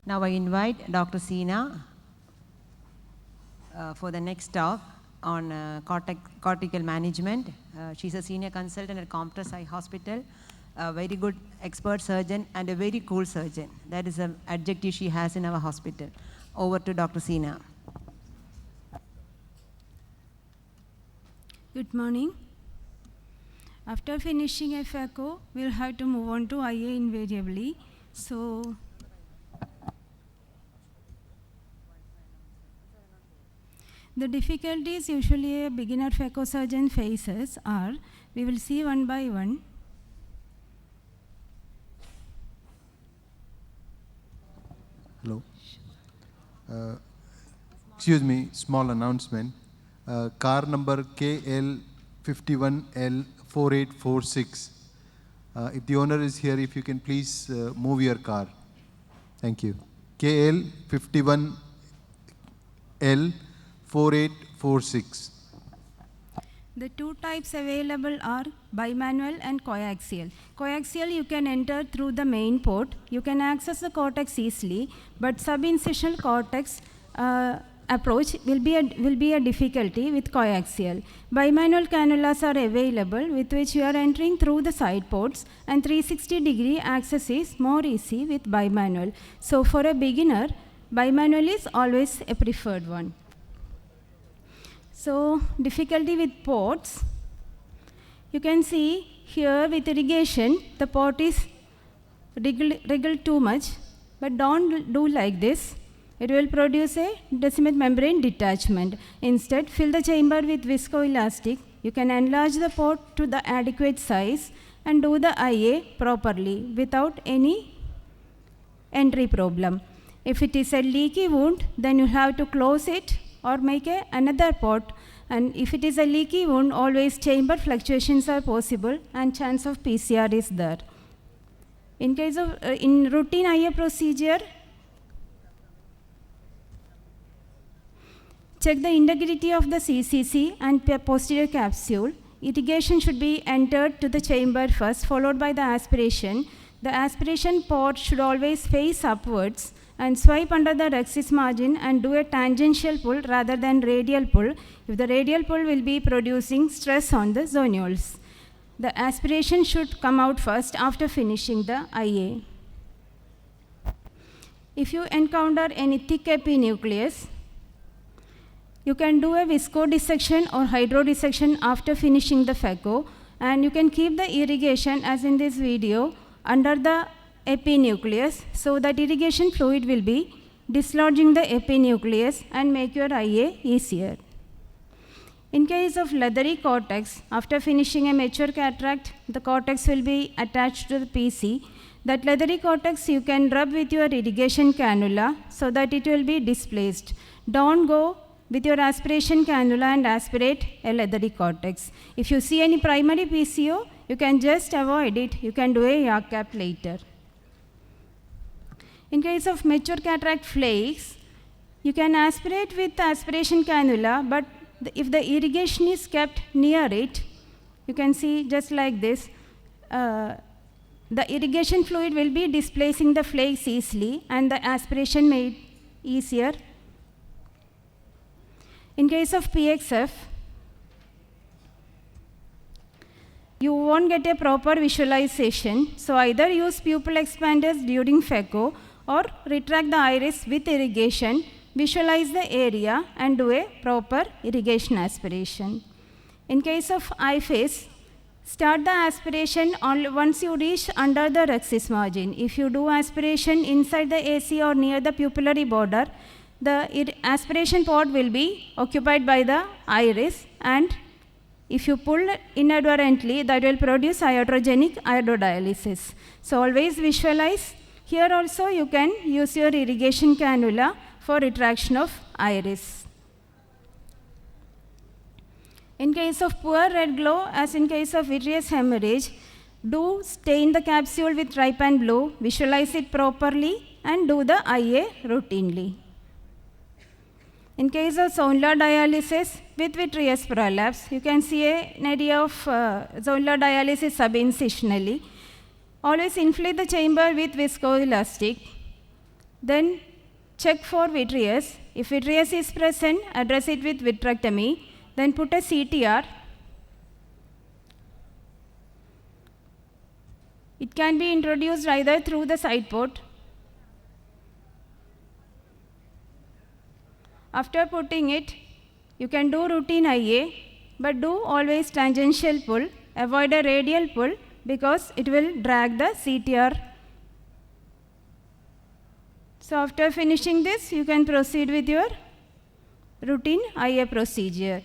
Now I invite Dr. Seena for the next talk on cortical management. She's a senior consultant at Comptos Eye Hospital, a very good expert surgeon and a very cool surgeon. That is an adjective she has in our hospital. Over to Dr. Seena. Good morning. After finishing FACO, we'll have to move on to IA invariably. So, the difficulties usually a beginner FACO surgeon faces are, we will see one by one. Hello. Excuse me, small announcement. Car number KL51L4846. If the owner is here, if you can please move your car. Thank you. KL51L4846. The two types available are bimanual and coaxial. Coaxial you can enter through the main port. You can access the cortex easily, but subincisional cortex approach will be a difficulty with coaxial. Bimanual cannulas are available with which you are entering through the side ports, and 360-degree access is more easy with bimanual. So for a beginner, bimanual is always a preferred one. So difficulty with ports, you can see here with irrigation, the port is wriggled too much, but don't do like this. It will produce a decimate membrane detachment. Instead, fill the chamber with viscoelastic. You can enlarge the port to the adequate size and do the IA properly without any entry problem. If it is a leaky wound, then you have to close it or make another port. And if it is a leaky wound, always chamber fluctuations are possible and chance of PCR is there. In case of in routine IA procedure, check the integrity of the CCC and posterior capsule. Irrigation should be entered to the chamber first, followed by the aspiration. The aspiration port should always face upwards and swipe under the rhexis margin and do a tangential pull rather than radial pull. If the radial pull will be producing stress on the zonules. The aspiration should come out first after finishing the IA. If you encounter any thick epinucleus, you can do a visco-dissection or hydro-dissection after finishing the FACO, and you can keep the irrigation as in this video under the epinucleus so that irrigation fluid will be dislodging the epinucleus and make your IA easier. In case of leathery cortex, after finishing a mature cataract, the cortex will be attached to the PC. That leathery cortex you can rub with your irrigation cannula so that it will be displaced. Don't go with your aspiration cannula and aspirate a leathery cortex. If you see any primary PCO, you can just avoid it. You can do a YAG cap later. In case of mature cataract flakes, you can aspirate with aspiration cannula, but if the irrigation is kept near it, you can see just like this, the irrigation fluid will be displacing the flakes easily and the aspiration made easier. In case of PXF, you won't get a proper visualization, so either use pupil expanders during FACO or retract the iris with irrigation, visualize the area and do a proper irrigation aspiration. In case of eye face, start the aspiration once you reach under the rhexis margin. If you do aspiration inside the AC or near the pupillary border, the aspiration port will be occupied by the iris, and if you pull inadvertently, that will produce iatrogenic iododialysis. So always visualize. Here also you can use your irrigation cannula for retraction of iris. In case of poor red glow, as in case of vitreous hemorrhage, do stain the capsule with trypan blue, visualize it properly and do the IA routinely. In case of zonular dialysis with vitreous prolapse, you can see an area of zonular dialysis subincisionally. Always inflate the chamber with viscoelastic. Then check for vitreous. If vitreous is present, address it with vitrectomy. Then put a CTR. It can be introduced either through the side port. After putting it, you can do routine IA, but do always tangential pull. Avoid a radial pull because it will drag the CTR. So after finishing this, you can proceed with your routine IA procedure.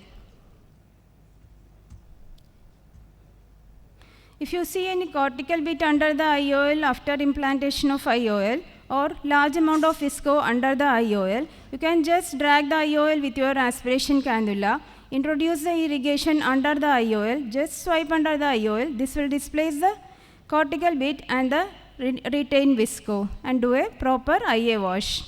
If you see any cortical bit under the IOL after implantation of IOL or large amount of visco under the IOL, you can just drag the IOL with your aspiration cannula, introduce the irrigation under the IOL, just swipe under the IOL. This will displace the cortical bit and the retained visco and do a proper IA wash.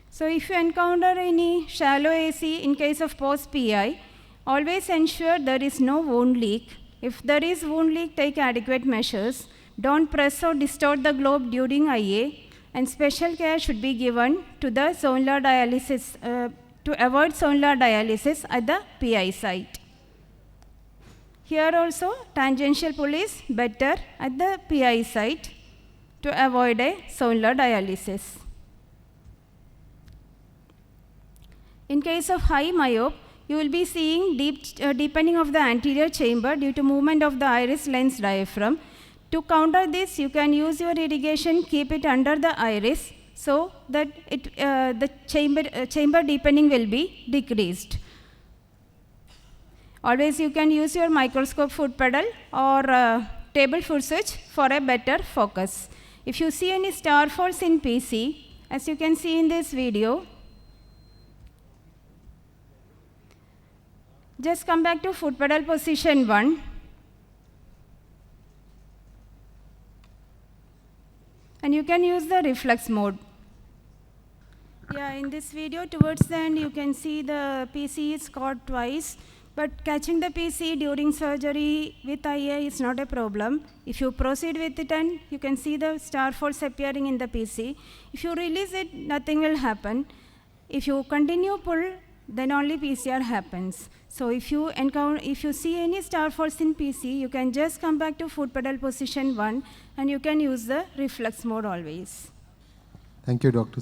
So if you encounter any shallow AC in case of post-PI, always ensure there is no wound leak. If there is wound leak, take adequate measures. Don't press or distort the globe during IA, and special care should be given to the zonular dialysis to avoid zonular dialysis at the PI site. Here also, tangential pull is better at the PI site to avoid a zonular dialysis. In case of high myope, you will be seeing deepening of the anterior chamber due to movement of the iris lens diaphragm. To counter this, you can use your irrigation, keep it under the iris so that the chamber deepening will be decreased. Always you can use your microscope foot pedal or table foot switch for a better focus. If you see any star falls in PC, as you can see in this video, just come back to foot pedal position 1. And you can use the reflex mode. Yeah, in this video towards the end you can see the PC is caught twice, but catching the PC during surgery with IA is not a problem. If you proceed with it and you can see the star folds appearing in the PC, if you release it, nothing will happen. If you continue pull, then only PCR happens. So if you see any star falls in PC, you can just come back to foot pedal position 1 and you can use the reflex mode always. Thank you, Dr.